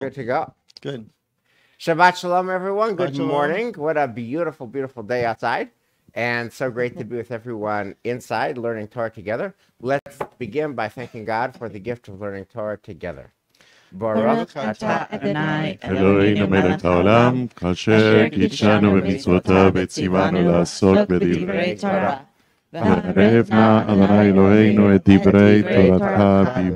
Good to go. Good. Shabbat Shalom, everyone. Good Shabbat shalom. morning. What a beautiful, beautiful day outside. And so great to be with everyone inside learning Torah together. Let's begin by thanking God for the gift of learning Torah together. Baruch atah Adonai אלוהינו מלך העולם, כאשר קידשנו במצוותיו וציוונו לעסוק בדברי תורה. וערב נא אדוני אלוהינו את דברי תורתך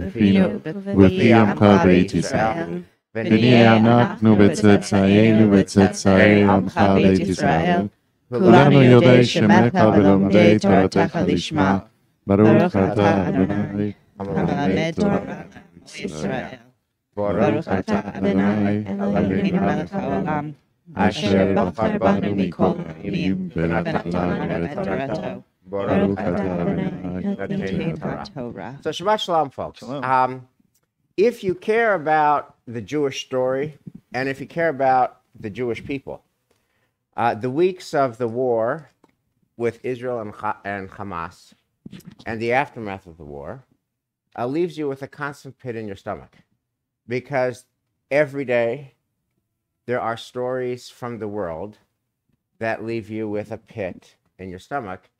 בפינו ובפי עמך בית ישראל. ונהיה אנחנו וצאצאינו וצאצאי עמך בית ישראל. כולנו יודעי שמך ולומדי תורתך לשמה. ברוך אתה אדוני המלמד תורה ישראל. Baruch אתה אדוני אלוהינו מלך העולם, אשר בחר בנו מכל העמים ונתן לנו את תורתו. ברוך אתה אדוני Torah. So Shabbat Shalom, folks. Shalom. If you care about the Jewish story and if you care about the Jewish people, the weeks of the war with Israel and Hamas and the aftermath of the war leaves you with a constant pit in your stomach. Because every day there are stories from the world that leave you with a pit in your stomach.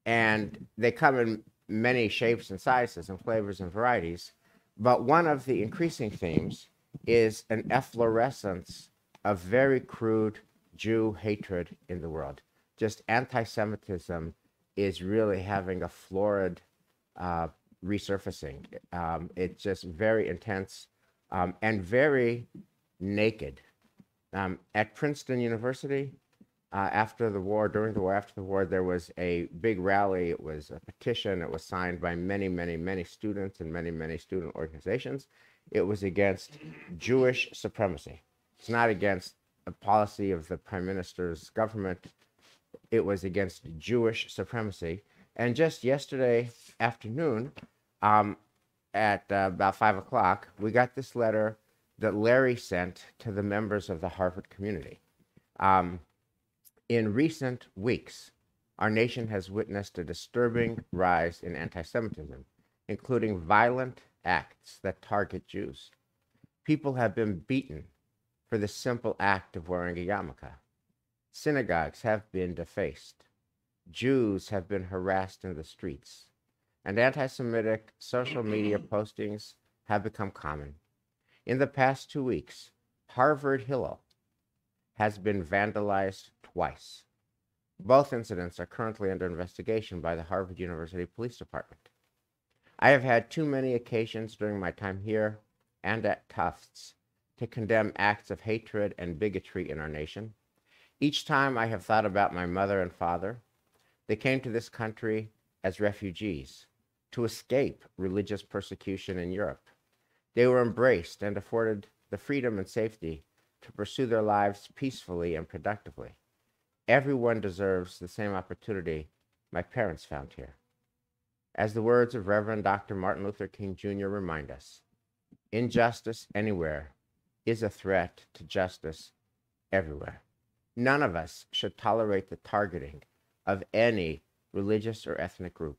And they come in many shapes and sizes and flavors and varieties. But one of the increasing themes is an efflorescence of very crude Jew hatred in the world. Just anti-Semitism is really having a florid resurfacing. It's just very intense. And very naked. At Princeton University, after the war, during the war, after the war, there was a big rally. It was a petition. It was signed by many, many, many students and many, many student organizations. It was against Jewish supremacy. It's not against a policy of the prime minister's government. It was against Jewish supremacy. And just yesterday afternoon, at about 5 o'clock, we got this letter that Larry sent to the members of the Harvard community. In recent weeks, our nation has witnessed a disturbing rise in anti-Semitism, including violent acts that target Jews. People have been beaten for the simple act of wearing a yarmulke. Synagogues have been defaced. Jews have been harassed in the streets. And anti-Semitic social media postings have become common. In the past 2 weeks, Harvard Hillel has been vandalized twice. Both incidents are currently under investigation by the Harvard University Police Department. I have had too many occasions during my time here and at Tufts to condemn acts of hatred and bigotry in our nation. Each time I have thought about my mother and father. They came to this country as refugees to escape religious persecution in Europe. They were embraced and afforded the freedom and safety to pursue their lives peacefully and productively. Everyone deserves the same opportunity my parents found here. As the words of Reverend Dr. Martin Luther King Jr. remind us, injustice anywhere is a threat to justice everywhere. None of us should tolerate the targeting of any religious or ethnic group.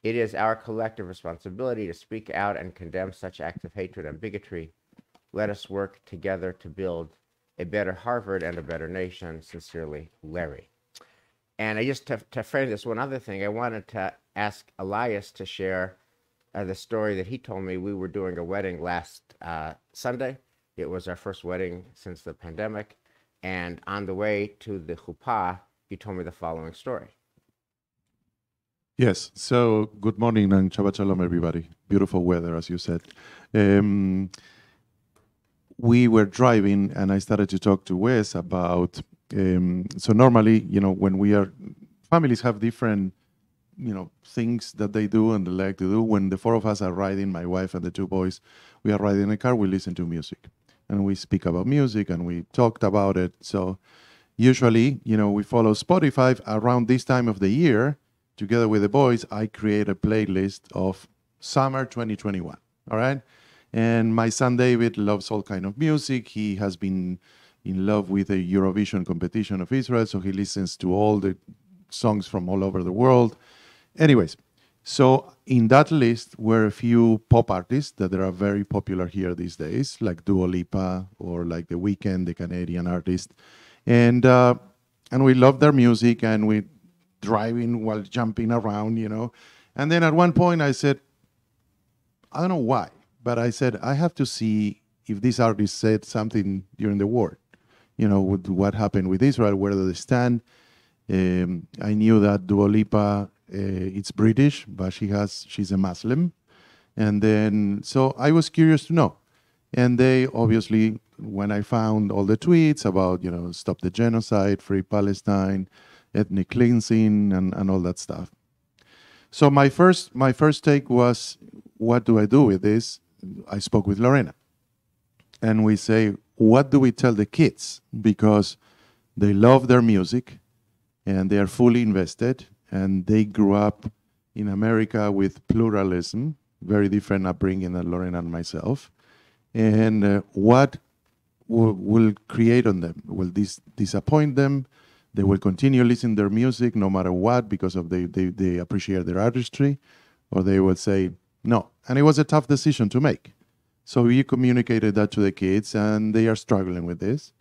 It is our collective responsibility to speak out and condemn such acts of hatred and bigotry. Let us work together to build a better Harvard and a better nation. Sincerely, Larry. And I just, to frame this one other thing, I wanted to ask Elias to share the story that he told me. We were doing a wedding last Sunday. It was our first wedding since the pandemic. And on the way to the chuppah, he told me the following story. Yes, so good morning and Shabbat Shalom, everybody. Beautiful weather, as you said. We were driving and I started to talk to Wes about, so normally, when we are, families have different, things that they do and they like to do. When the four of us are riding, my wife and the two boys, we are riding in a car, we listen to music. And we speak about music and we talked about it. So usually, we follow Spotify around this time of the year. Together with the boys, I create a playlist of summer 2021, all right? And my son David loves all kind of music. He has been in love with the Eurovision competition of Israel, so he listens to all the songs from all over the world. Anyways, So in that list were a few pop artists that are very popular here these days, like Dua Lipa or like The Weeknd, the Canadian artist, and uh, and we love their music, and we driving while jumping around, you know. And then at one point I said, I don't know why, but I said I have to see if this artist said something during the war, you know, with what happened with Israel, where do they stand. I knew that Dua Lipa, it's British, but she's a Muslim, and then so I was curious to know. And they obviously, when I found all the tweets about, you know, stop the genocide, free Palestine, ethnic cleansing, and all that stuff. So my first take was, what do I do with this? I spoke with Lorena, and we say, what do we tell the kids? Because they love their music, and they are fully invested, and they grew up in America with pluralism, very different upbringing than Lorena and myself. And what will create on them? Will this disappoint them? They will continue listening to their music no matter what because of they appreciate their artistry, or they will say no. And it was a tough decision to make. So we communicated that to the kids, and they are struggling with this.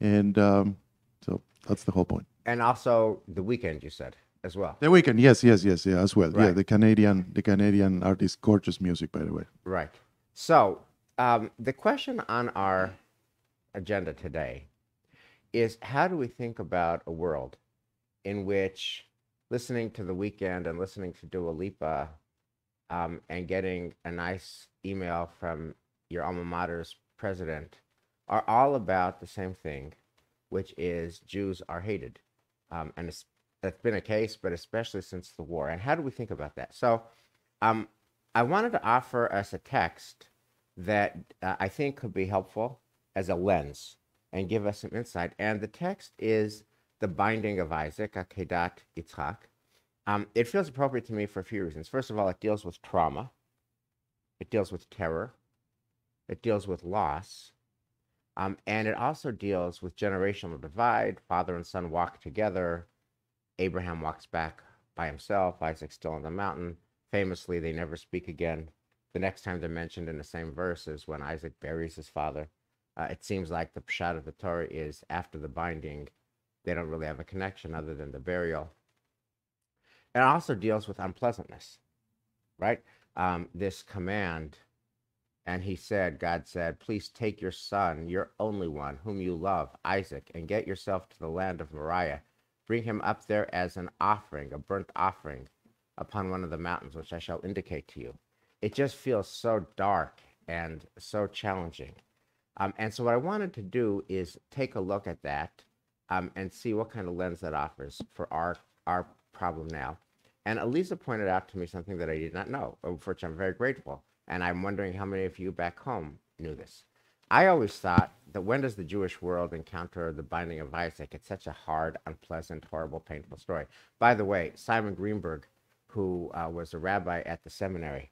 And so that's the whole point. And also The Weeknd, you said as well. The Weeknd, yes, yeah, as well. Yeah, Right. the Canadian artist, gorgeous music, by the way. Right. So the question on our agenda today is, how do we think about a world in which listening to The Weeknd and listening to Dua Lipa and getting a nice email from your alma mater's president are all about the same thing, which is Jews are hated. And that's been a case, but especially since the war. And how do we think about that? So I wanted to offer us a text that I think could be helpful as a lens and give us some insight. And the text is The Binding of Isaac, Akedat Yitzchak. It feels appropriate to me for a few reasons. First of all, it deals with trauma. It deals with terror. It deals with loss. And it also deals with generational divide. Father and son walk together. Abraham walks back by himself. Isaac's still on the mountain. Famously, they never speak again. The next time they're mentioned in the same verse is when Isaac buries his father. It seems like the pshat of the Torah is after the binding, they don't really have a connection other than the burial. It also deals with unpleasantness, right? This command, and God said, please take your son, your only one, whom you love, Isaac, and get yourself to the land of Moriah. Bring him up there as an offering, a burnt offering, upon one of the mountains, which I shall indicate to you. It just feels so dark and so challenging. And so what I wanted to do is take a look at that and see what kind of lens that offers for our problem now. And Elisa pointed out to me something that I did not know, for which I'm very grateful. And I'm wondering how many of you back home knew this. I always thought that when does the Jewish world encounter the binding of Isaac? It's such a hard, unpleasant, horrible, painful story. By the way, Simon Greenberg, who was a rabbi at the seminary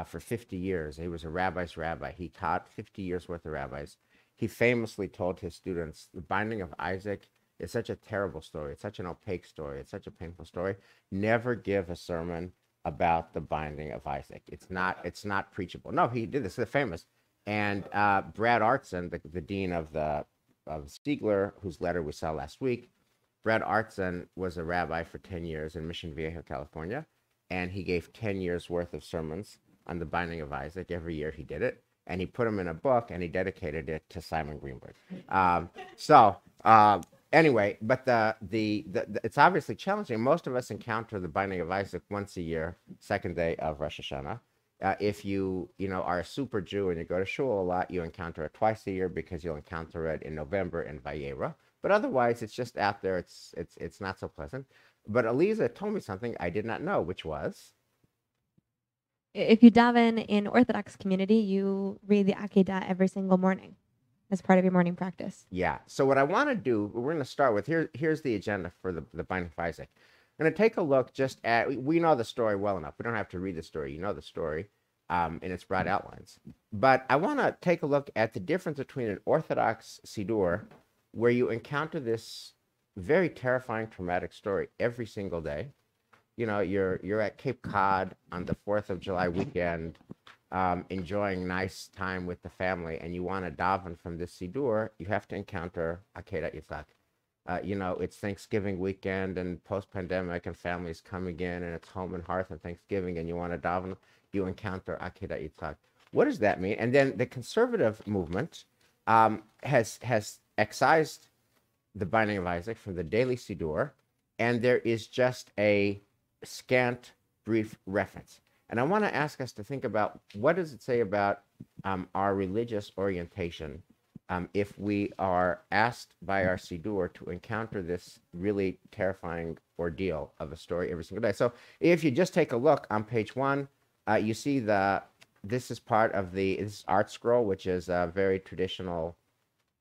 for 50 years, he was a rabbi's rabbi. He taught 50 years worth of rabbis. He famously told his students, the binding of Isaac is such a terrible story. It's such an opaque story. It's such a painful story. Never give a sermon about the binding of Isaac. It's not preachable. No, he did this. They're famous. And Brad Artson, the dean of Stiegler, whose letter we saw last week, Brad Artson was a rabbi for 10 years in Mission Viejo, California, and he gave 10 years worth of sermons on the binding of Isaac. Every year he did it, and he put them in a book, and he dedicated it to Simon Greenberg. Anyway, but it's obviously challenging. Most of us encounter the binding of Isaac once a year, second day of Rosh Hashanah. If you are a super Jew and you go to shul a lot, you encounter it twice a year because you'll encounter it in November in Vayera. But otherwise, it's just out there. It's not so pleasant. But Eliza told me something I did not know, which was, if you daven in Orthodox community, you read the Akedah every single morning as part of your morning practice. Yeah. So what I want to do, we're going to start with, here's the agenda for the binding of Isaac. I'm going to take a look just at, we know the story well enough. We don't have to read the story. You know the story in its broad outlines. But I want to take a look at the difference between an Orthodox Siddur, where you encounter this very terrifying, traumatic story every single day, you're at Cape Cod on the 4th of July weekend, enjoying nice time with the family, and you want to daven from this Siddur, you have to encounter Akedat Yitzhak. It's Thanksgiving weekend and post-pandemic, and families coming in, and it's home and hearth and Thanksgiving, and you want to daven, you encounter Akedat Yitzhak. What does that mean? And then the conservative movement has excised the binding of Isaac from the daily Siddur, and there is just a scant, brief reference. And I want to ask us to think about, what does it say about our religious orientation if we are asked by our Siddur to encounter this really terrifying ordeal of a story every single day. So if you just take a look on page 1, you see this is part of this art scroll, which is a very traditional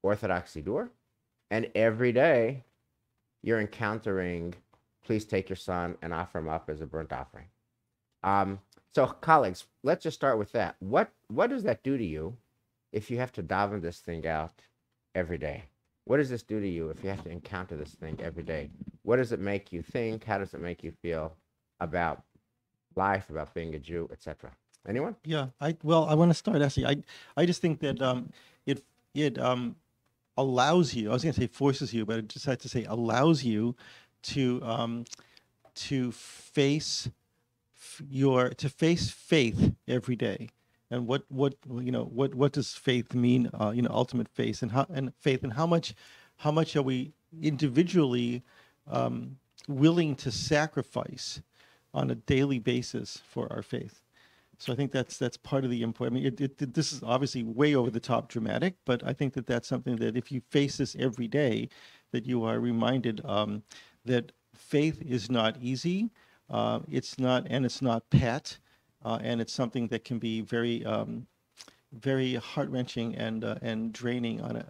Orthodox Siddur. And every day you're encountering, please take your son and offer him up as a burnt offering. So colleagues, let's just start with that. What does that do to you if you have to daven this thing out every day? What does this do to you if you have to encounter this thing every day? What does it make you think? How does it make you feel about life, about being a Jew, etc.? Anyone? Yeah, I want to start actually. I just think that it allows you. I was going to say forces you, but I just had to say allows you to face faith every day. And what does faith mean? Ultimate faith and how much are we individually willing to sacrifice on a daily basis for our faith? So I think that's part of the input. I mean, this is obviously way over the top dramatic, but I think that's something that if you face this every day, that you are reminded that faith is not easy. It's not pat, and it's something that can be very very heart-wrenching and draining on it.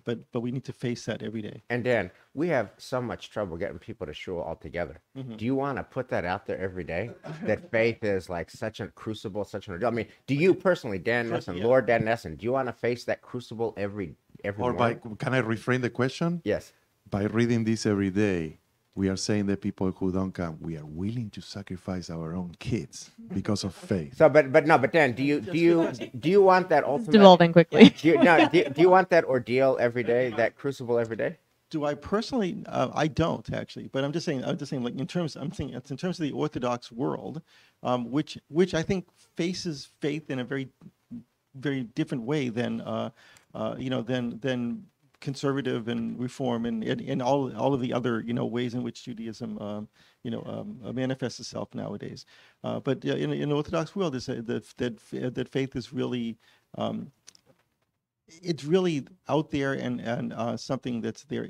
But we need to face that every day. And Dan, we have so much trouble getting people to shul altogether. Mm-hmm. Do you want to put that out there every day? That faith is like such a crucible, such an ordeal. I mean, do you personally, Dan Nesson, yeah. Lord Dan Nesson, do you want to face that crucible every morning? Can I reframe the question? Yes. By reading this every day, we are saying that people who don't come, we are willing to sacrifice our own kids because of faith. So, but Dan, do you want that ultimate? It's devolving quickly. Do you want that ordeal every day, that crucible every day? Do I personally? I don't actually, but I'm just saying like in terms of the Orthodox world, which I think faces faith in a very, very different way than than conservative and reform and all of the other ways in which Judaism manifests itself nowadays. But in the Orthodox world, is that faith is really it's really out there and something that's there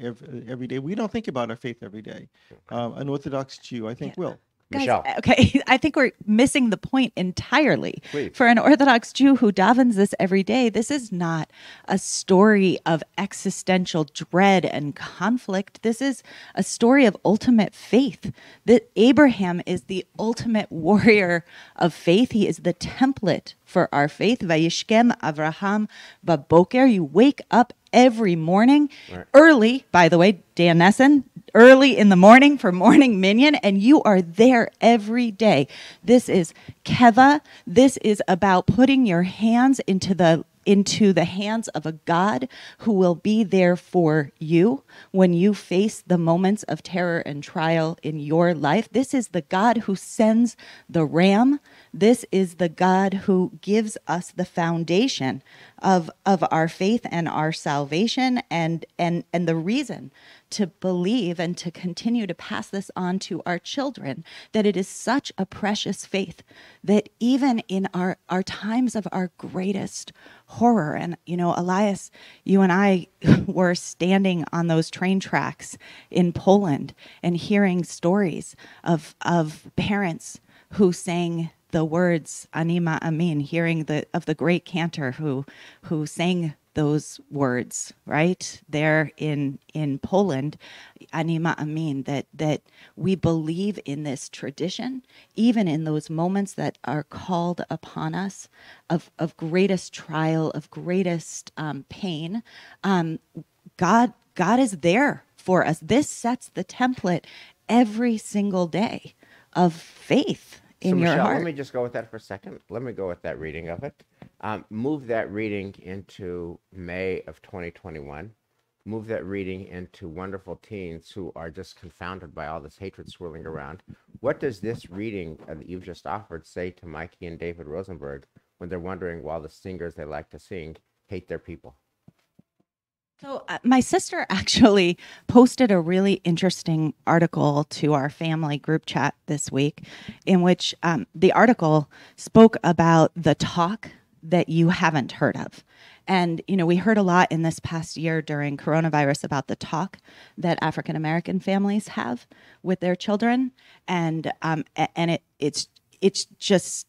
every day. We don't think about our faith every day. An Orthodox Jew, I think, will. Guys, Michelle. Okay, I think we're missing the point entirely. Please. For an Orthodox Jew who davens this every day, this is not a story of existential dread and conflict. This is a story of ultimate faith. That Abraham is the ultimate warrior of faith. He is the template for our faith. Vayishkem Avraham baboker. You wake up every morning, right. Early, by the way, Dan Nesson, early in the morning for morning minyan, and you are there every day. This is keva. This is about putting your hands into the hands of a God who will be there for you when you face the moments of terror and trial in your life. This is the God who sends the ram. This is the God who gives us the foundation of our faith and our salvation and the reason to believe and to continue to pass this on to our children, that it is such a precious faith that even in our times of our greatest horror, and Elias, you and I were standing on those train tracks in Poland and hearing stories of parents who sang the words Anima Amin, hearing of the great cantor who sang those words right there in Poland, Anima Amin, that we believe in this tradition, even in those moments that are called upon us of greatest trial, of greatest pain. God is there for us. This sets the template every single day of faith in So your Michelle, heart. let me just go with that for a second. Let me go with that reading of it. Move that reading into May of 2021. Move that reading into wonderful teens who are just confounded by all this hatred swirling around. What does this reading that you've just offered say to Mikey and David Rosenberg when they're wondering why the singers they like to sing hate their people? So my sister actually posted a really interesting article to our family group chat this week, in which the article spoke about the talk that you haven't heard of. And, you know, we heard a lot in this past year during coronavirus about the talk that African American families have with their children. And it's just,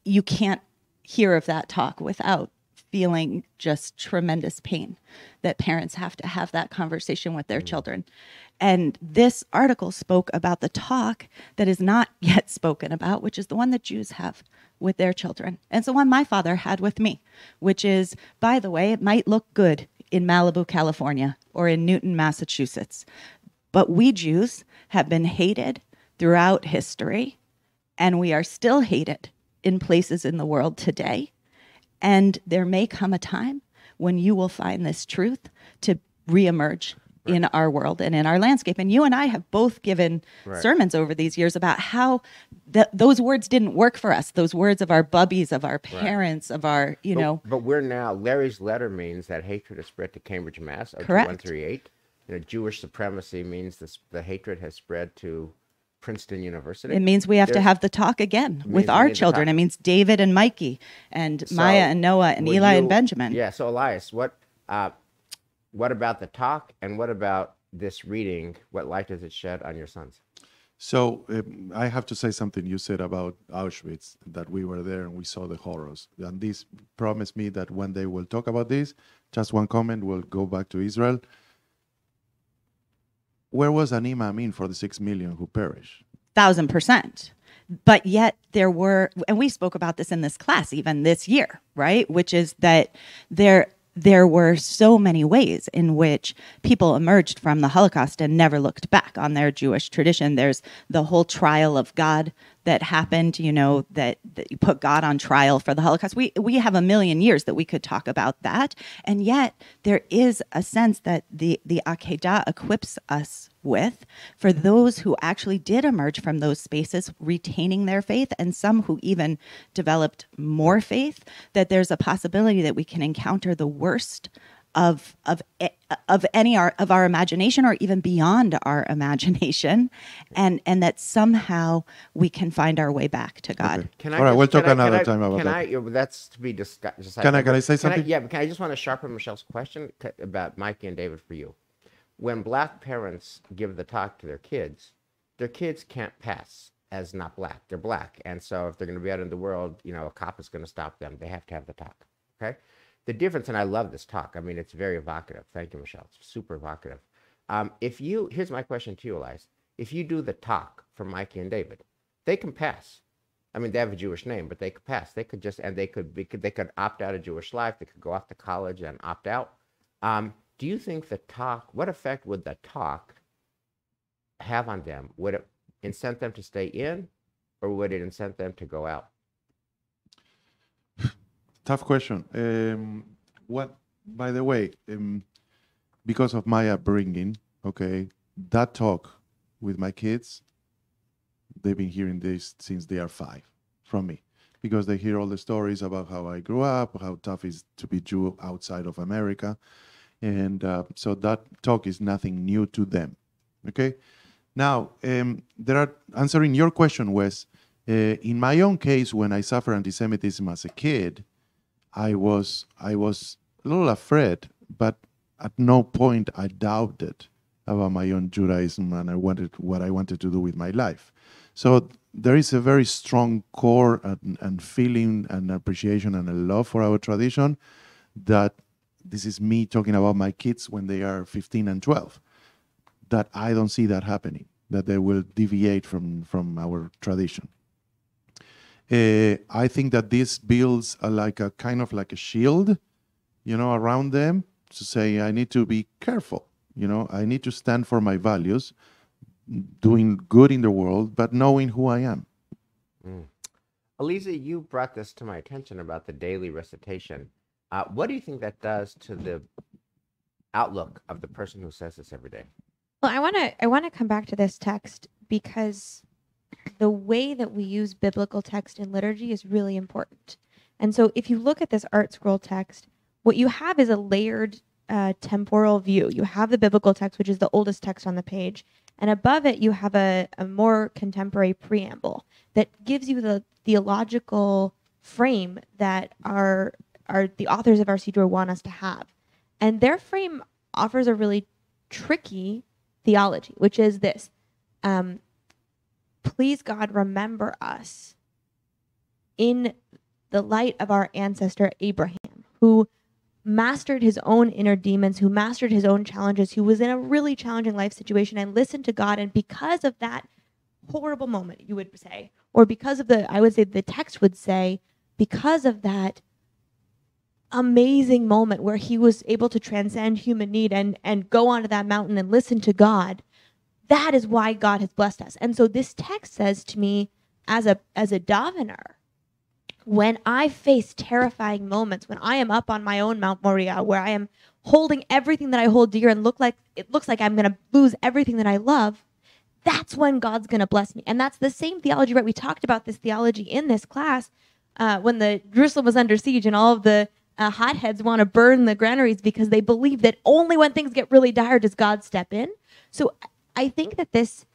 you can't hear of that talk without feeling just tremendous pain that parents have to have that conversation with their children. And this article spoke about the talk that is not yet spoken about, which is the one that Jews have with their children. And it's the one my father had with me, which is, by the way, it might look good in Malibu, California, or in Newton, Massachusetts, but we Jews have been hated throughout history, and we are still hated in places in the world today. And there may come a time when you will find this truth to reemerge in our world and in our landscape. And you and I have both given sermons over these years about how those words didn't work for us. Those words of our bubbies, of our parents, of our, you know. But we're now, Larry's letter means that hatred is spread to Cambridge, Mass. Correct. 138. You know, Jewish supremacy means the hatred has spread to Princeton University. It means we have to have the talk again with our children. It means David and Mikey and Maya and Noah and Eli and Benjamin. Yeah. So Elias, what about the talk, and what about this reading? What light does it shed on your sons? So I have to say something you said about Auschwitz, that we were there and we saw the horrors. And this promised me that one day we'll talk about this. Just one comment, we'll go back to Israel. Where was Anima Amin for the 6 million who perished? 1,000%. But yet there were, and we spoke about this in this class even this year, right? Which is that there were so many ways in which people emerged from the Holocaust and never looked back on their Jewish tradition. There's the whole trial of God that happened, you know, that you put God on trial for the Holocaust. We have a million years that we could talk about that. And yet there is a sense that the Akedah equips us with for those who actually did emerge from those spaces, retaining their faith, and some who even developed more faith, that there's a possibility that we can encounter the worst of any of our imagination, or even beyond our imagination, and that somehow we can find our way back to God. Okay. All right, we'll talk another time about that. That's to be discussed. Can I say something? But can I just want to sharpen Michelle's question about Mikey and David for you? When black parents give the talk to their kids can't pass as not black. They're black, and so if they're going to be out in the world, you know, a cop is going to stop them. They have to have the talk. Okay. The difference, and I love this talk. I mean, it's very evocative. Thank you, Michelle. It's super evocative. Here's my question to you, Elias. If you do the talk for Mikey and David, they can pass. I mean, they have a Jewish name, but they could pass. They could they could opt out of Jewish life. They could go off to college and opt out. Do you think the talk, what effect would the talk have on them? Would it incent them to stay in, or would it incent them to go out? Tough question. By the way, because of my upbringing, okay, that talk with my kids, they've been hearing this since they are 5 from me, because they hear all the stories about how I grew up, how tough it is to be Jew outside of America. And so that talk is nothing new to them. Okay. Now, answering your question, Wes, in my own case, when I suffered anti-Semitism as a kid, I was a little afraid, but at no point I doubted about my own Judaism and what I wanted to do with my life. So there is a very strong core and feeling and appreciation and a love for our tradition that this is me talking about my kids when they are 15 and 12, that I don't see that happening, that they will deviate from our tradition. I think that this builds a kind of like a shield, you know, around them to say, I need to be careful, you know, I need to stand for my values, doing good in the world, but knowing who I am. Aliza, you brought this to my attention about the daily recitation. What do you think that does to the outlook of the person who says this every day? Well, I want to come back to this text because the way that we use biblical text in liturgy is really important. And so if you look at this art scroll text, what you have is a layered temporal view. You have the biblical text, which is the oldest text on the page, and above it you have a more contemporary preamble that gives you the theological frame that the authors of our Siddur want us to have. And their frame offers a really tricky theology, which is this. Please, God, remember us in the light of our ancestor Abraham, who mastered his own inner demons, who mastered his own challenges, who was in a really challenging life situation and listened to God. And because of that horrible moment, you would say, or because of I would say the text would say, because of that amazing moment where he was able to transcend human need and go onto that mountain and listen to God, that is why God has blessed us. And so this text says to me, as a davener, when I face terrifying moments, when I am up on my own Mount Moriah, where I am holding everything that I hold dear and it looks like I'm going to lose everything that I love, that's when God's going to bless me. And that's the same theology, right? We talked about this theology in this class when the Jerusalem was under siege and all of the hotheads want to burn the granaries because they believe that only when things get really dire does God step in. So I think that this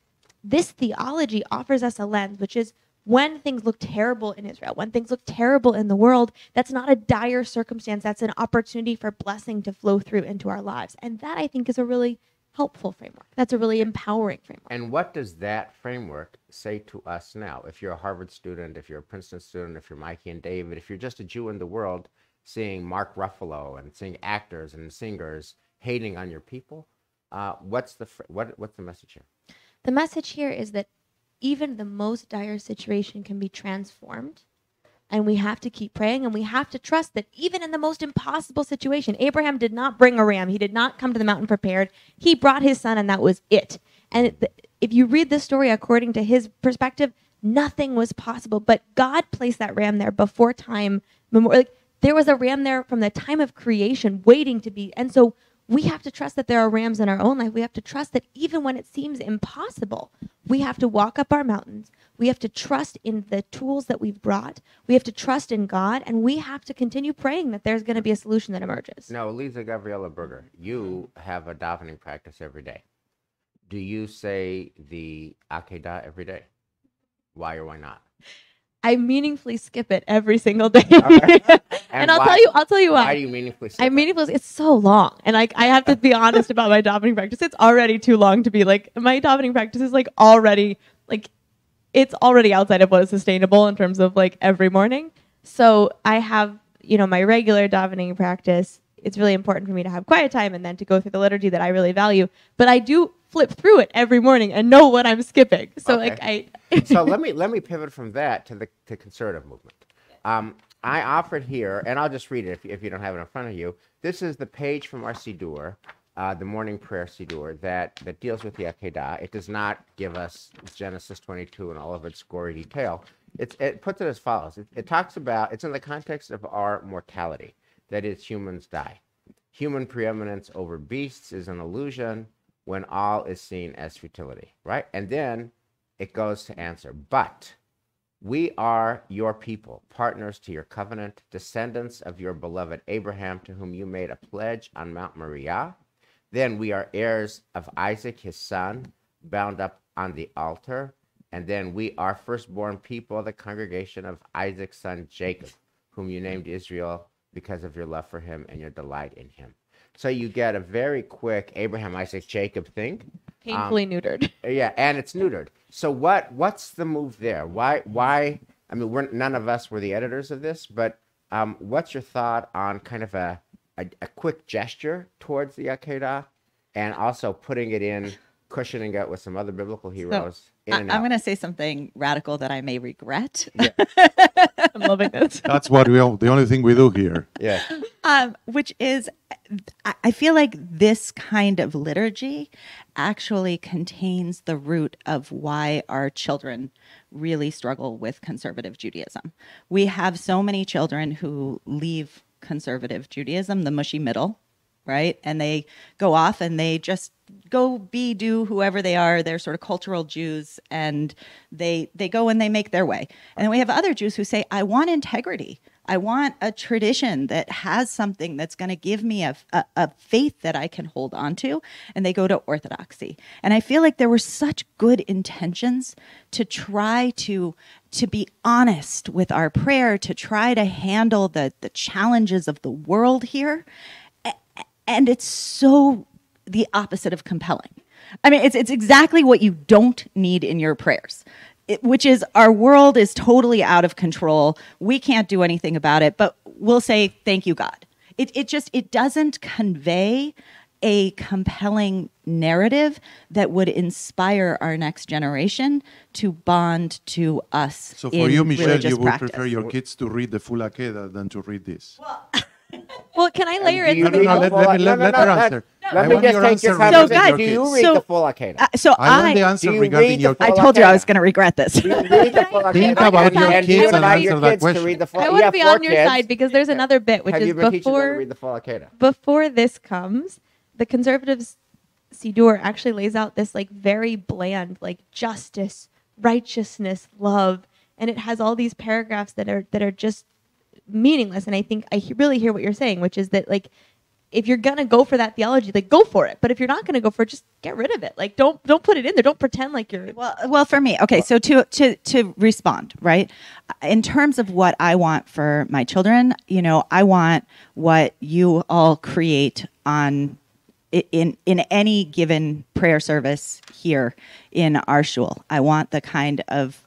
theology offers us a lens, which is when things look terrible in Israel, when things look terrible in the world, that's not a dire circumstance. That's an opportunity for blessing to flow through into our lives. And that, I think, is a really helpful framework. That's a really empowering framework. And what does that framework say to us now? If you're a Harvard student, if you're a Princeton student, if you're Mikey and David, if you're just a Jew in the world, seeing Mark Ruffalo and seeing actors and singers hating on your people, what's the message here? The message here is that even the most dire situation can be transformed, and we have to keep praying, and we have to trust that even in the most impossible situation, Abraham did not bring a ram. He did not come to the mountain prepared. He brought his son, and that was it. And if you read the story according to his perspective, nothing was possible. But God placed that ram there before time. There was a ram there from the time of creation waiting to be. And so we have to trust that there are rams in our own life. We have to trust that even when it seems impossible, we have to walk up our mountains. We have to trust in the tools that we've brought. We have to trust in God, and we have to continue praying that there's going to be a solution that emerges. Now, Elisa Gabriela Berger, you have a davening practice every day. Do you say the Akedah every day? Why or why not? I meaningfully skip it every single day. Okay. And I'll tell you why. Why do you meaningfully skip it? It's so long. And I have to be honest about my davening practice. It's already too long to be my davening practice is already it's already outside of what is sustainable in terms of every morning. So I have, my regular davening practice. It's really important for me to have quiet time and then to go through the liturgy that I really value. But I do flip through it every morning and know what I'm skipping. So okay. So let me pivot from that to the conservative movement. I offered here, and I'll just read it if you don't have it in front of you. This is the page from our Siddur, the morning prayer Siddur, that deals with the Akedah. It does not give us Genesis 22 and all of its gory detail. It puts it as follows. It talks about, it's in the context of our mortality, that is, humans die. Human preeminence over beasts is an illusion when all is seen as futility, right? And then it goes to answer, but we are your people, partners to your covenant, descendants of your beloved Abraham, to whom you made a pledge on Mount Moriah. Then we are heirs of Isaac, his son, bound up on the altar. And then we are firstborn people of the congregation of Isaac's son Jacob, whom you named Israel because of your love for him and your delight in him. So you get a very quick Abraham, Isaac, Jacob thing. Painfully neutered. Yeah, and it's neutered. So what's the move there? Why? I mean, none of us were the editors of this, but what's your thought on kind of a quick gesture towards the Akedah, and also putting it in, cushioning it with some other biblical heroes? I'm going to say something radical that I may regret. Yeah. I'm loving this. That's what the only thing we do here. Yeah. Which is, I feel like this kind of liturgy actually contains the root of why our children really struggle with conservative Judaism. We have so many children who leave conservative Judaism, the mushy middle, right? And they go off and they just go do whoever they are. They're sort of cultural Jews, and they go and they make their way. And then we have other Jews who say, I want integrity. I want a tradition that has something that's going to give me a faith that I can hold on to. And they go to Orthodoxy. And I feel like there were such good intentions to try to be honest with our prayer, to try to handle the challenges of the world here. And it's so the opposite of compelling. I mean, it's exactly what you don't need in your prayers. Which is, our world is totally out of control. We can't do anything about it, but we'll say, thank you, God. It doesn't convey a compelling narrative that would inspire our next generation to bond to us. So for you, Michelle, religious you would practice. prefer your kids to read the full Akeda than to read this? Well, can I layer in Do you something read else? the full- let her answer. Let I me want just your take answer this regarding So, conversation. guys, Do you read so- the full Akeda? I want the answer Do you regarding read your the I full told you I Akeda? was going to regret this. Do you read the full Think Akeda? about your And do you kids and invite your answer that kids to question. read the full- I you want to have be 4 on your kids. side because there's another bit, which Have is you been teaching them to before read the full Akeda? before this comes, the conservatives Siddur actually lays out this like very bland, like justice, righteousness, love, and it has all these paragraphs that are just meaningless. And I think I really hear what you're saying, which is that like, if you're gonna go for that theology, like go for it. But if you're not gonna go for it, just get rid of it. Like don't put it in there. Don't pretend like you're. Well, for me, okay. So to respond, right, in terms of what I want for my children, I want what you all create on in any given prayer service here in our shul. I want the kind of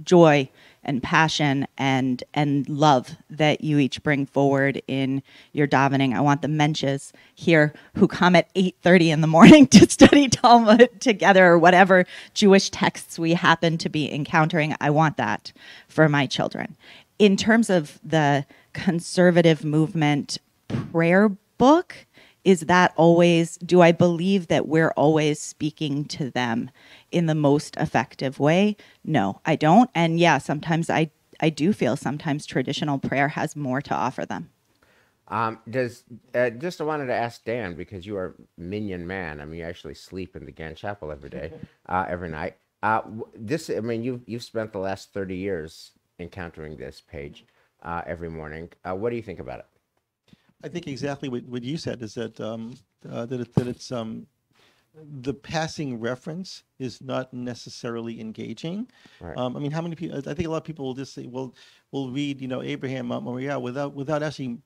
joy and passion and love that you each bring forward in your davening. I want the mensches here who come at 8:30 in the morning to study Talmud together or whatever Jewish texts we happen to be encountering. I want that for my children. In terms of the conservative movement prayer book, is that always, do I believe that we're always speaking to them in the most effective way? No, I don't. And yeah, sometimes I do feel sometimes traditional prayer has more to offer them. Just I wanted to ask Dan, because you are minion man. I mean, you actually sleep in the Gann Chapel every day, every night. You've spent the last 30 years encountering this page every morning. What do you think about it? I think exactly what you said is that it's the passing reference is not necessarily engaging. Right. I mean, how many people? I think a lot of people will just say, "Well, we'll read, Abraham, Mount Moriah," without actually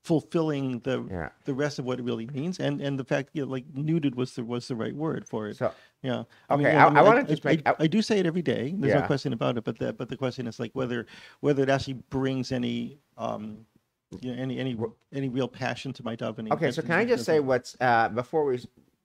fulfilling the rest of what it really means, and the fact like neutered was the right word for it. So yeah. okay, I want to just make. I do say it every day. There's Yeah. no question about it. But the question is like whether it actually brings any any real passion to my davening. Okay, so can I just say what's before we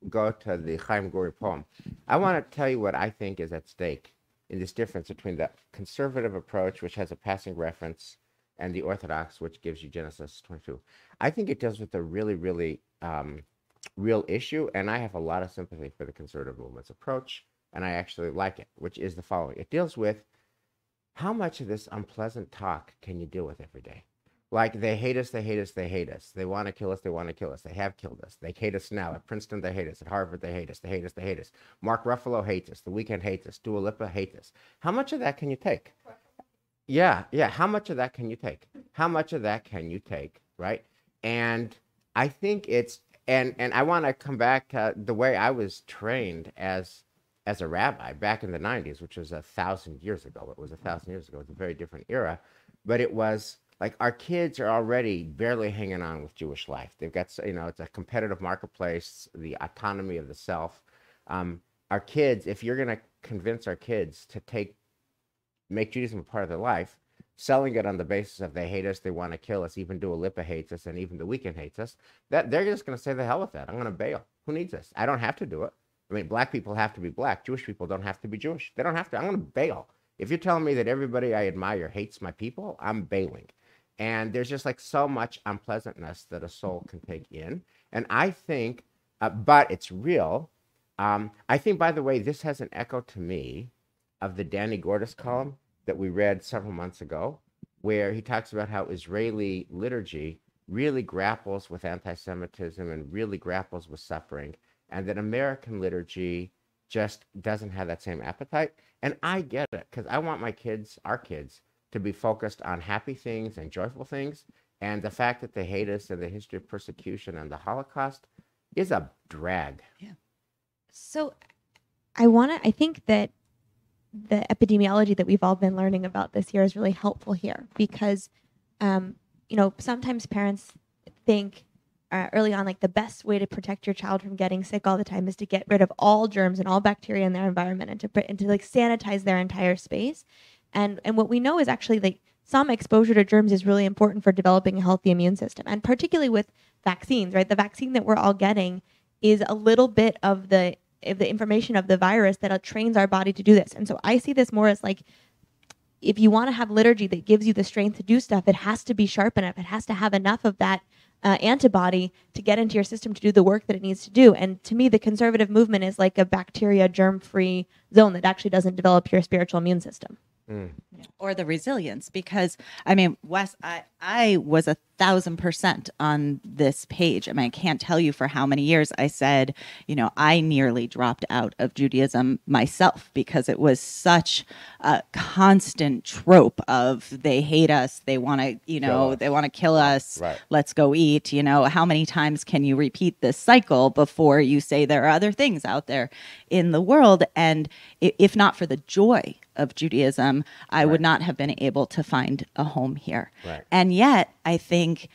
go to the Chaim Guri poem, I want to tell you what I think is at stake in this difference between the conservative approach, which has a passing reference, and the Orthodox, which gives you Genesis 22. I think it deals with a really, really real issue, and I have a lot of sympathy for the conservative movement's approach, and I actually like it, which is the following. It deals with how much of this unpleasant talk can you deal with every day? Like, they hate us, they hate us, they hate us. They want to kill us, they want to kill us. They have killed us. They hate us now. At Princeton, they hate us. At Harvard, they hate us. They hate us, they hate us. Mark Ruffalo hates us. The Weeknd hates us. Dua Lipa hates us. How much of that can you take? Yeah. How much of that can you take? How much of that can you take, right? And I think it's, and I want to come back to the way I was trained as a rabbi back in the 90s, which was 1,000 years ago. It was 1,000 years ago. It was a very different era. But it was, like, our kids are already barely hanging on with Jewish life. They've got, it's a competitive marketplace, the autonomy of the self. Our kids, if you're going to convince our kids to make Judaism a part of their life, selling it on the basis of they hate us, they want to kill us, even Dua Lipa hates us, and even the Weeknd hates us, that they're just going to say the hell with that. I'm going to bail. Who needs this? I don't have to do it. I mean, black people have to be black. Jewish people don't have to be Jewish. They don't have to. I'm going to bail. If you're telling me that everybody I admire hates my people, I'm bailing. And there's just like so much unpleasantness that a soul can take in. And I think, but it's real. I think, by the way, this has an echo to me of the Danny Gordis column that we read several months ago, where he talks about how Israeli liturgy really grapples with anti-Semitism and really grapples with suffering, and that American liturgy just doesn't have that same appetite. And I get it, because I want my kids, our kids, to be focused on happy things and joyful things. And the fact that they hate us and the history of persecution and the Holocaust is a drag. Yeah. So I think that the epidemiology that we've all been learning about this year is really helpful here because, sometimes parents think early on, like the best way to protect your child from getting sick all the time is to get rid of all germs and all bacteria in their environment and to like sanitize their entire space. And what we know is actually like some exposure to germs is really important for developing a healthy immune system, and particularly with vaccines, right? The vaccine that we're all getting is a little bit of the information of the virus that trains our body to do this. And so I see this more as like, if you want to have liturgy that gives you the strength to do stuff, it has to be sharp enough. It has to have enough of that antibody to get into your system to do the work that it needs to do. And to me, the conservative movement is like a bacteria germ-free zone that actually doesn't develop your spiritual immune system. Or the resilience, because I mean, Wes, I was 1,000% on this page. I mean, I can't tell you for how many years I said, I nearly dropped out of Judaism myself because it was such a constant trope of they hate us, they want to, they want to kill us, Right. Let's go eat. How many times can you repeat this cycle before you say there are other things out there in the world? And if not for the joy of Judaism, I would not have been able to find a home here. Right. And yet, I think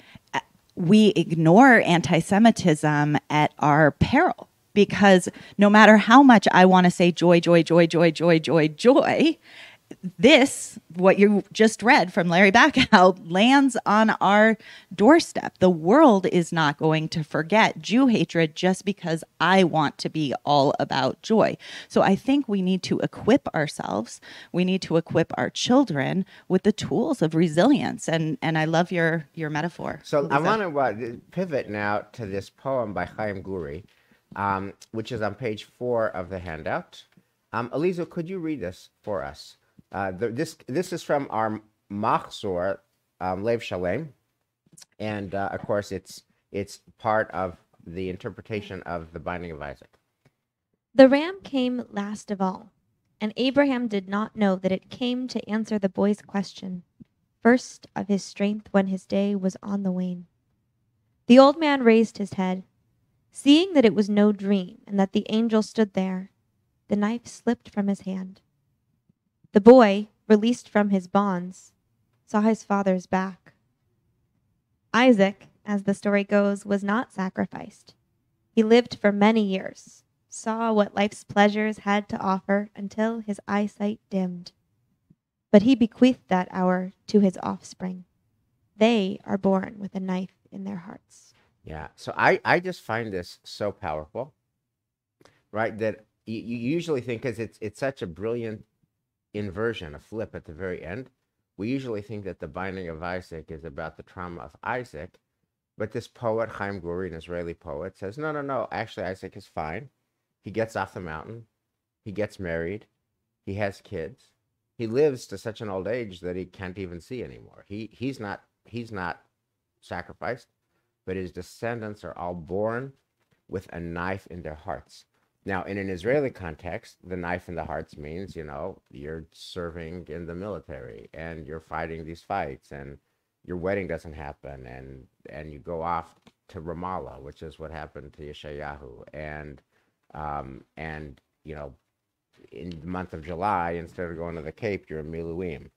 we ignore anti-Semitism at our peril, because no matter how much I want to say joy, joy, joy, joy, joy, joy, joy, this, what you just read from Larry Bacow, lands on our doorstep. The world is not going to forget Jew hatred just because I want to be all about joy. So I think we need to equip ourselves. We need to equip our children with the tools of resilience. And I love your metaphor. So I Lisa. want to pivot now to this poem by Chaim Guri, which is on page 4 of the handout. Eliza, could you read this for us? This is from our Machzor, Lev Shalem, and of course it's part of the interpretation of the binding of Isaac. The ram came last of all, and Abraham did not know that it came to answer the boy's question, first of his strength when his day was on the wane. The old man raised his head. Seeing that it was no dream and that the angel stood there, the knife slipped from his hand. The boy, released from his bonds, saw his father's back. Isaac, as the story goes, was not sacrificed. He lived for many years, saw what life's pleasures had to offer until his eyesight dimmed. But he bequeathed that hour to his offspring. They are born with a knife in their hearts. Yeah, so I just find this so powerful, right? That you usually think, because it's such a brilliant inversion, a flip at the very end. We usually think that the binding of Isaac is about the trauma of Isaac, but this poet, Chaim Guri, an Israeli poet, says, no, actually Isaac is fine. He gets off the mountain, he gets married, he has kids, he lives to such an old age that he can't even see anymore. He's not sacrificed, but his descendants are all born with a knife in their hearts. Now, in an Israeli context, the knife in the hearts means, you're serving in the military and you're fighting these fights and your wedding doesn't happen and you go off to Ramallah, which is what happened to Yeshayahu. And in the month of July, instead of going to the Cape, you're in Miluim,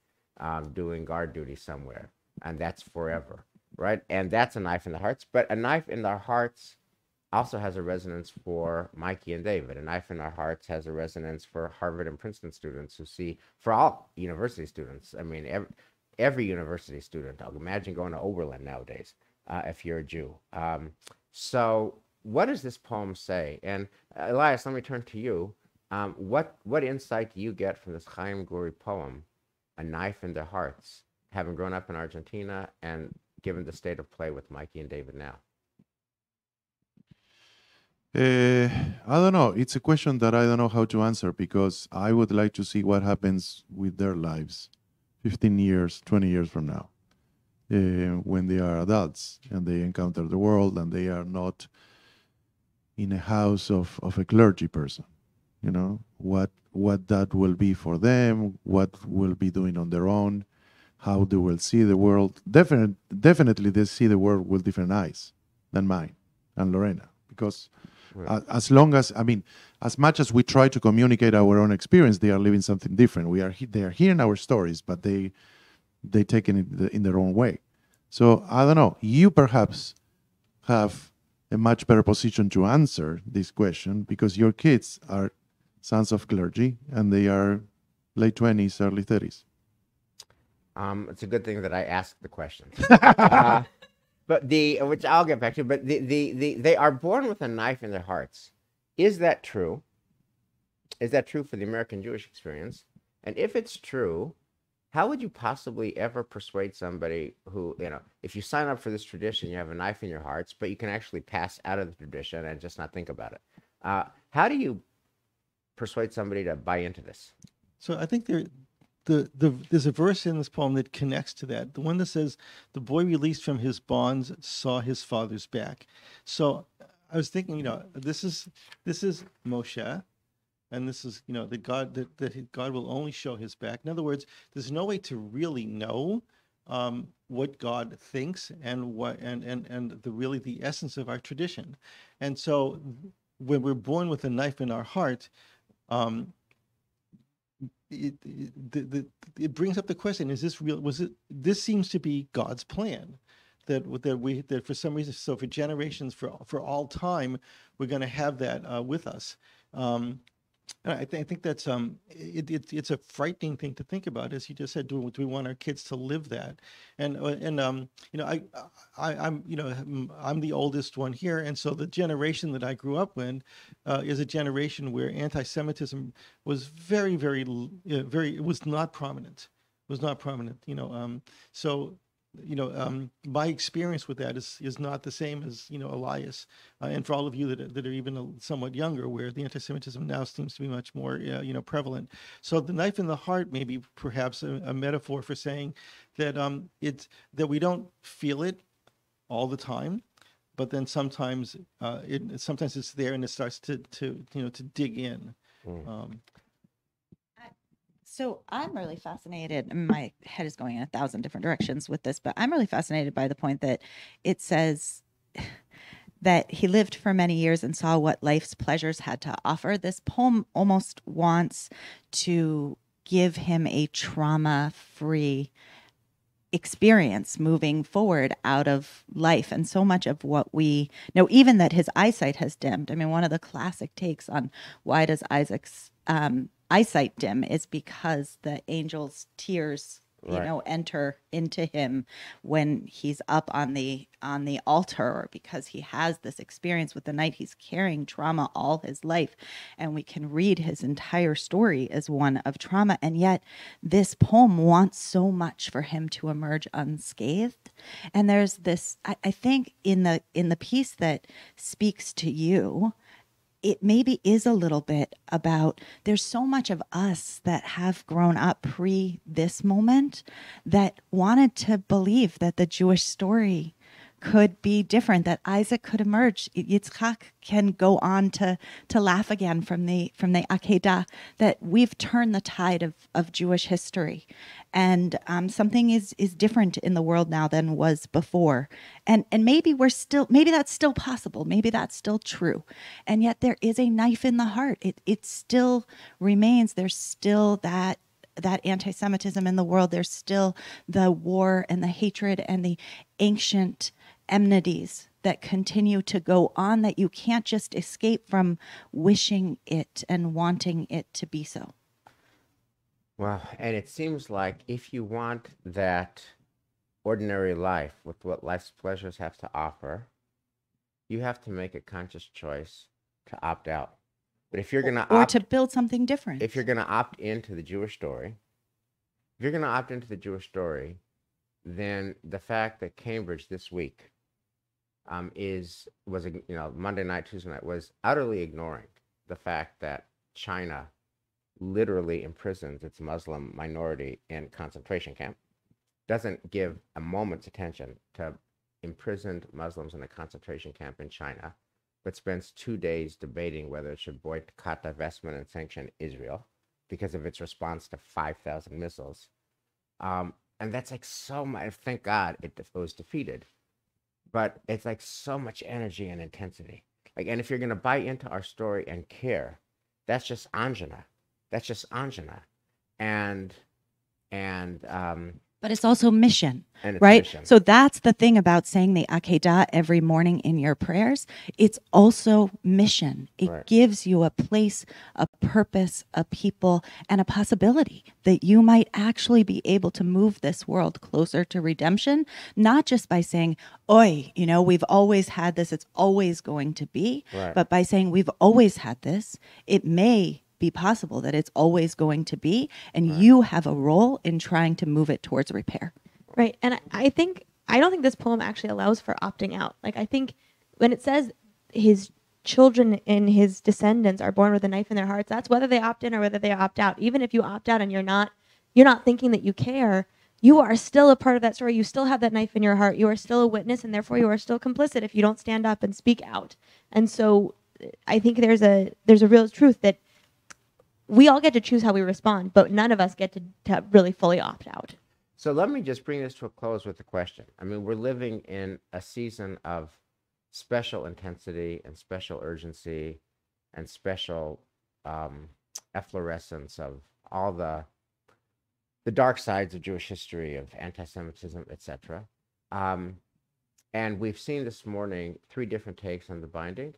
doing guard duty somewhere. And that's forever, right? And that's a knife in the hearts. But a knife in our hearts also has a resonance for Mikey and David. A knife in our hearts has a resonance for Harvard and Princeton students who see, for all university students. I mean, every university student. I'll imagine going to Oberlin nowadays if you're a Jew. So what does this poem say? And Elias, let me turn to you. What insight do you get from this Chaim Guri poem, A Knife in Their Hearts? having grown up in Argentina and given the state of play with Mikey and David now? I don't know. It's a question that I don't know how to answer because I would like to see what happens with their lives 15 years, 20 years from now, when they are adults and they encounter the world and they are not in a house of a clergy person. You know, what that will be for them, what will be doing on their own, how they will see the world. Definitely they see the world with different eyes than mine and Lorena. Because as long as, I mean, as much as we try to communicate our own experience, they are living something different. They are hearing our stories, but they take it in their own way. So I don't know. You perhaps have a much better position to answer this question because your kids are sons of clergy and they are late 20s, early 30s. It's a good thing that I asked the question. But which I'll get back to, but they are born with a knife in their hearts. Is that true? Is that true for the American Jewish experience? And if it's true, how would you possibly ever persuade somebody who, you know, if you sign up for this tradition, you have a knife in your hearts, but you can actually pass out of the tradition and just not think about it? How do you persuade somebody to buy into this? So I think there's a verse in this poem that connects to that. The one that says, "The boy released from his bonds saw his father's back." So I was thinking, you know, this is Moshe, and this is, you know, that God will only show his back. In other words, there's no way to really know what God thinks and what and the essence of our tradition. And so when we're born with a knife in our heart, it brings up the question: is this real? This seems to be God's plan, that for some reason, so for generations, for all time, we're going to have that with us. And I think that's it's a frightening thing to think about, as you just said. Do we want our kids to live that? And you know, I'm the oldest one here, and so the generation that I grew up in is a generation where anti-Semitism was very it was not prominent. Was not prominent. You know, so. You know, my experience with that is not the same as, you know, Elias, and for all of you that are even somewhat younger, where the anti-Semitism now seems to be much more, you know, prevalent. So the knife in the heart may be perhaps a metaphor for saying that it's that we don't feel it all the time, but then sometimes sometimes it's there and it starts to you know, to dig in. So I'm really fascinated. My head is going in 1,000 different directions with this, but I'm really fascinated by the point that it says that he lived for many years and saw what life's pleasures had to offer. This poem almost wants to give him a trauma-free experience moving forward out of life. And so much of what we know, even that his eyesight has dimmed. I mean, one of the classic takes on why does Isaac's eyesight dim is because the angel's tears, you know, enter into him when he's up on the altar, or because he has this experience with the night. He's carrying trauma all his life, and we can read his entire story as one of trauma. And yet this poem wants so much for him to emerge unscathed. And there's this, I think in the piece that speaks to you, it maybe is a little bit about, there's so much of us that have grown up pre this moment that wanted to believe that the Jewish story could be different, that Isaac could emerge, Yitzchak can go on to laugh again from the Akedah, that we've turned the tide of Jewish history, and something is different in the world now than was before, and maybe that's still possible, maybe that's still true, and yet there is a knife in the heart. It still remains. There's still that anti-Semitism in the world. There's still the war and the hatred and the ancient enmities that continue to go on, that you can't just escape from wishing it and wanting it to be so. Well, and it seems like if you want that ordinary life with what life's pleasures have to offer, you have to make a conscious choice to opt out. But if you're going to or to build something different, if you're going to opt into the Jewish story, then the fact that Cambridge this week was Monday night, Tuesday night, was utterly ignoring the fact that China literally imprisons its Muslim minority in concentration camp, doesn't give a moment's attention to imprisoned Muslims in a concentration camp in China, but spends 2 days debating whether it should boycott, divestment, and sanction Israel because of its response to 5,000 missiles. And that's like so much. Thank God it was defeated. But it's like so much energy and intensity. Like, and if you're going to buy into our story and care, that's just Anjana. That's just Anjana. And But it's also mission, it's right? mission. So that's the thing about saying the Akedah every morning in your prayers. It's also mission. It Right. gives you a place, a purpose, a people, and a possibility that you might actually be able to move this world closer to redemption, not just by saying, oi, we've always had this, it's always going to be, Right. but by saying we've always had this, it may be possible that it's always going to be, and you have a role in trying to move it towards repair. Right. And I don't think this poem actually allows for opting out. Like, I think when it says his children and his descendants are born with a knife in their hearts, that's whether they opt in or whether they opt out. Even if you opt out and you're not thinking that you care, you are still a part of that story. You still have that knife in your heart. You are still a witness, and therefore you are still complicit if you don't stand up and speak out. And so I think there's a real truth that we all get to choose how we respond, but none of us get to really fully opt out. So let me just bring this to a close with a question. I mean, we're living in a season of special intensity and special urgency and special efflorescence of all the dark sides of Jewish history, of anti-Semitism, etc. And we've seen this morning 3 different takes on the binding.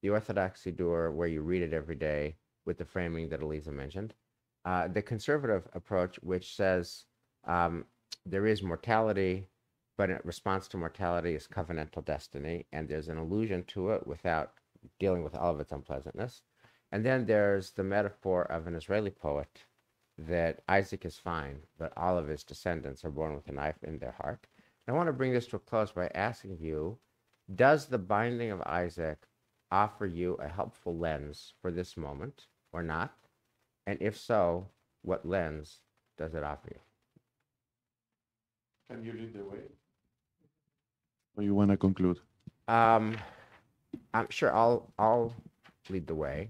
The Orthodox Siddur, where you read it every day, with the framing that Eliza mentioned. The conservative approach, which says there is mortality, but in response to mortality is covenantal destiny, and there's an allusion to it without dealing with all of its unpleasantness. And then there's the metaphor of an Israeli poet that Isaac is fine, but all of his descendants are born with a knife in their heart. And I want to bring this to a close by asking you, does the binding of Isaac offer you a helpful lens for this moment or not? And if so, what lens does it offer you? Can you lead the way? Or you want to conclude? I'm sure I'll lead the way.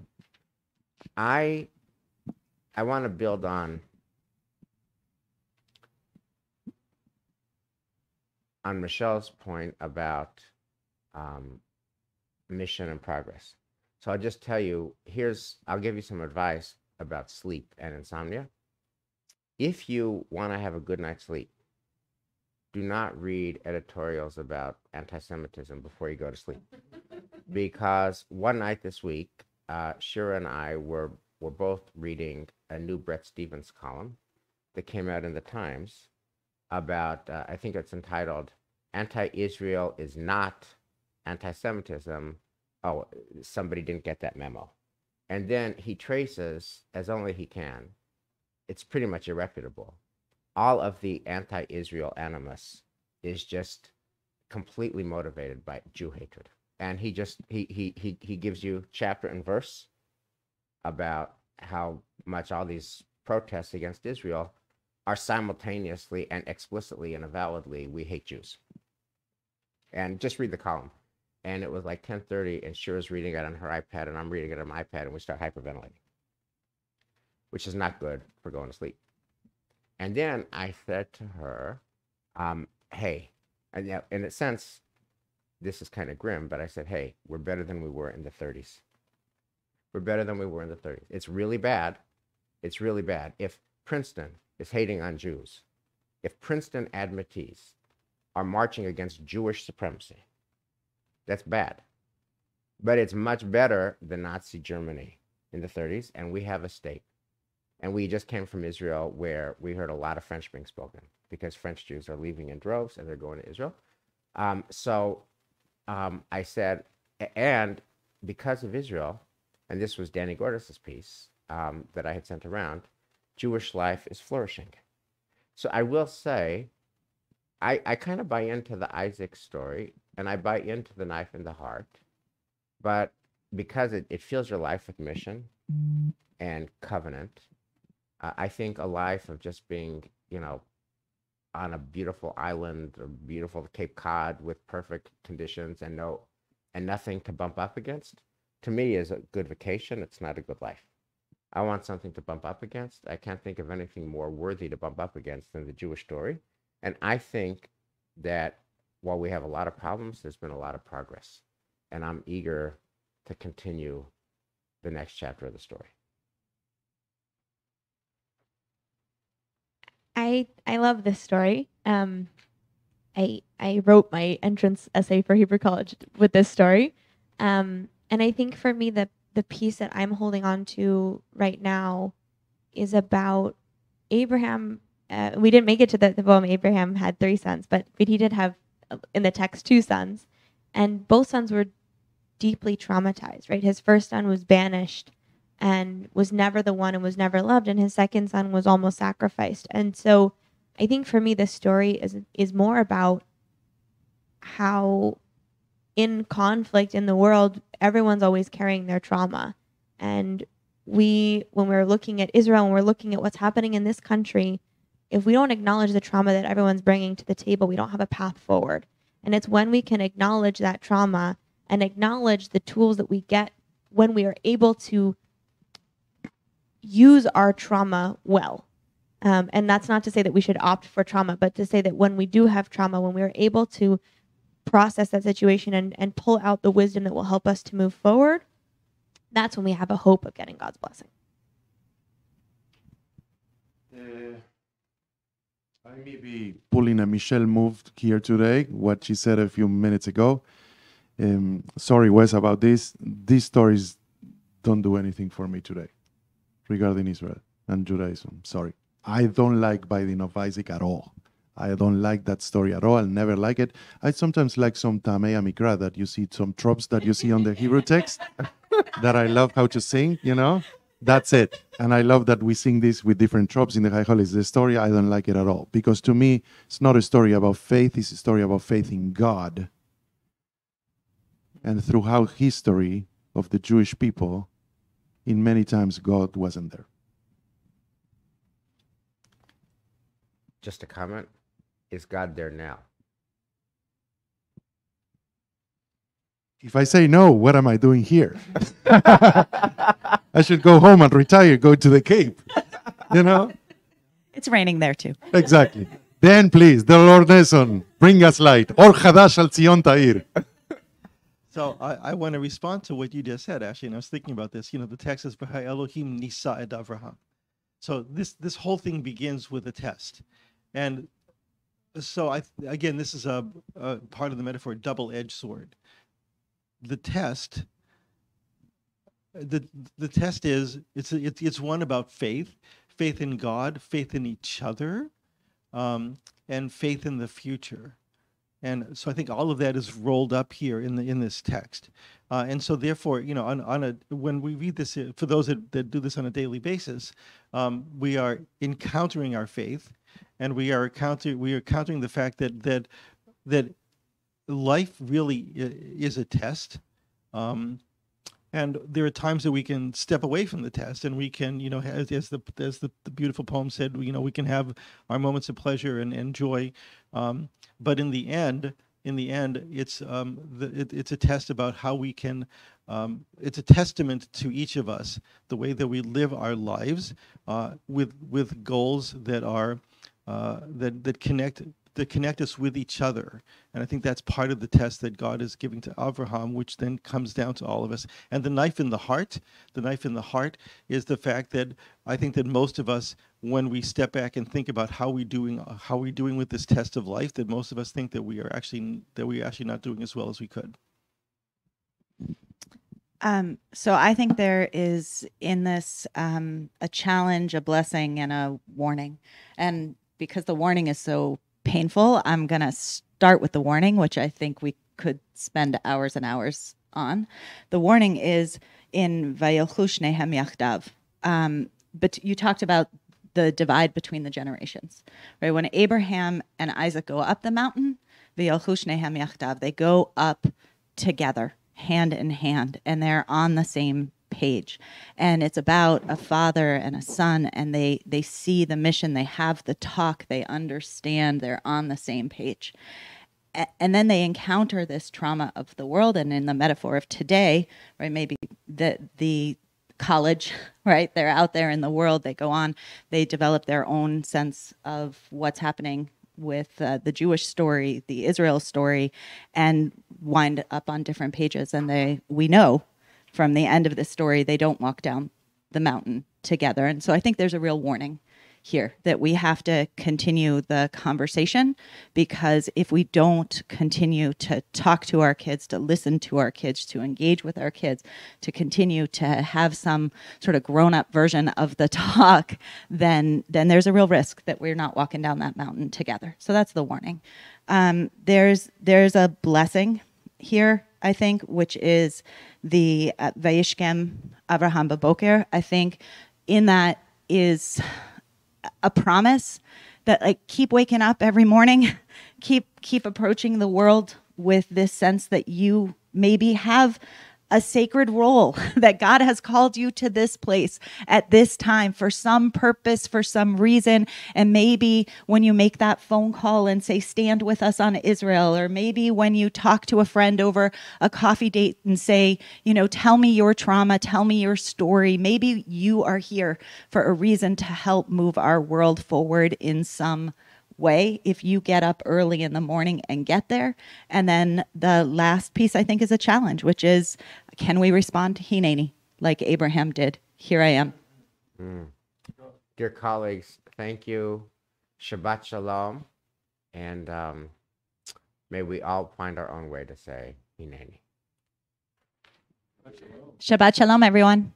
I want to build on Michelle's point about mission and progress. So I'll just tell you, I'll give you some advice about sleep and insomnia. If you want to have a good night's sleep, do not read editorials about anti-Semitism before you go to sleep. Because one night this week, Shira and I were both reading a new Bret Stephens column that came out in the Times about, I think it's entitled, Anti-Israel is not anti-Semitism. Oh, somebody didn't get that memo. And then he traces, as only he can, it's pretty much irrefutable, all of the anti-Israel animus is just completely motivated by Jew hatred. And he gives you chapter and verse about how much all these protests against Israel are simultaneously and explicitly and avowedly, we hate Jews. And just read the column. And it was like 10:30, and Shira's reading it on her iPad, and I'm reading it on my iPad, and we start hyperventilating, which is not good for going to sleep. And then I said to her, hey, and yeah, in a sense, this is kind of grim, but I said, hey, we're better than we were in the 30s. We're better than we were in the 30s. It's really bad. It's really bad. If Princeton is hating on Jews, if Princeton admittees are marching against Jewish supremacy, that's bad. But it's much better than Nazi Germany in the 30s, and we have a state. And we just came from Israel, where we heard a lot of French being spoken because French Jews are leaving in droves and they're going to Israel. I said, and because of Israel, and this was Danny Gordis's piece that I had sent around, Jewish life is flourishing. So I will say I kind of buy into the Isaac story, and I buy into the knife in the heart, but because it fills your life with mission and covenant, I think a life of just being, on a beautiful island or beautiful Cape Cod with perfect conditions and nothing to bump up against, to me is a good vacation. It's not a good life. I want something to bump up against. I can't think of anything more worthy to bump up against than the Jewish story. And I think that while we have a lot of problems, there's been a lot of progress. And I'm eager to continue the next chapter of the story. I love this story. I wrote my entrance essay for Hebrew College with this story. And I think for me, the piece that I'm holding on to right now is about Abraham. We didn't make it to the poem. Abraham had 3 sons, but he did have, in the text, 2 sons. And both sons were deeply traumatized, right? His first son was banished and was never the one and was never loved. And his second son was almost sacrificed. And so I think for me, this story is more about how in conflict in the world, everyone's always carrying their trauma. And when we're looking at Israel and we're looking at what's happening in this country, if we don't acknowledge the trauma that everyone's bringing to the table, we don't have a path forward. And it's when we can acknowledge that trauma and acknowledge the tools that we get when we are able to use our trauma well. And that's not to say that we should opt for trauma, but to say that when we do have trauma, when we're able to process that situation and pull out the wisdom that will help us to move forward, that's when we have a hope of getting God's blessing. I may be pulling a Michelle move here today, what she said a few minutes ago. Sorry, Wes, about this. These stories don't do anything for me today regarding Israel and Judaism. Sorry. I don't like Binding of Isaac at all. I don't like that story at all. I'll never like it. I sometimes like some Tamei Amikra, that you see some tropes that you see on the Hebrew text that I love how to sing, That's it. And I love that we sing this with different tropes in the High Holidays. The story, I don't like it at all. Because to me, it's not a story about faith. It's a story about faith in God. And throughout history of the Jewish people, in many times, God wasn't there. Just a comment. Is God there now? If I say no, what am I doing here? I should go home and retire, go to the Cape. It's raining there too. Exactly. Then please, the Lord Nelson, bring us light. Or Chadash al Zion Ta'ir. So I want to respond to what you just said, Ashley, and I was thinking about this. The text is V'hai Elohim Nisa et Avraham. So this whole thing begins with a test. And so again, this is a part of the metaphor, double-edged sword. The test is it's one about faith in God, faith in each other, and faith in the future. And so I think all of that is rolled up here in this text. And so therefore, when we read this, for those that do this on a daily basis, we are encountering our faith, and we are countering the fact that life really is a test. And there are times that we can step away from the test, and we can, as the beautiful poem said, we can have our moments of pleasure and joy. But in the end, it's a test about how we can. It's a testament to each of us, the way that we live our lives with goals that are that connect us with each other. And I think that's part of the test that God is giving to Avraham, which then comes down to all of us. And the knife in the heart is the fact that I think that most of us, when we step back and think about how we're doing with this test of life, that most of us think that we're actually not doing as well as we could. So I think there is in this a challenge, a blessing, and a warning. And because the warning is so painful, I'm going to start with the warning, which I think we could spend hours and hours on. The warning is in Vayelchu Shnehem Yachdav. But you talked about the divide between the generations, right? When Abraham and Isaac go up the mountain, v'yalchu shnehem yachdav, they go up together, hand in hand, and they're on the same page. And it's about a father and a son, and they see the mission, they have the talk, they understand, they're on the same page. And then they encounter this trauma of the world, and in the metaphor of today, right, maybe the college, right, they're out there in the world, they go on, they develop their own sense of what's happening with the Jewish story, the Israel story, and wind up on different pages. And we know from the end of the story, they don't walk down the mountain together. And so I think there's a real warning here that we have to continue the conversation, because if we don't continue to talk to our kids, to listen to our kids, to engage with our kids, to continue to have some sort of grown-up version of the talk, then there's a real risk that we're not walking down that mountain together. So that's the warning. There's a blessing here, I think, which is the Vayishkem Avraham Baboker. I think in that is a promise that, like, keep waking up every morning, keep approaching the world with this sense that you maybe have a sacred role, that God has called you to this place at this time for some purpose, for some reason. And maybe when you make that phone call and say, stand with us on Israel, or maybe when you talk to a friend over a coffee date and say, tell me your trauma, tell me your story. Maybe you are here for a reason to help move our world forward in some way, if you get up early in the morning and get there. And then the last piece, I think, is a challenge, which is, can we respond to Hineni like Abraham did? Here I am. Dear colleagues, thank you. Shabbat Shalom. And may we all find our own way to say Hineni. Shabbat Shalom, everyone.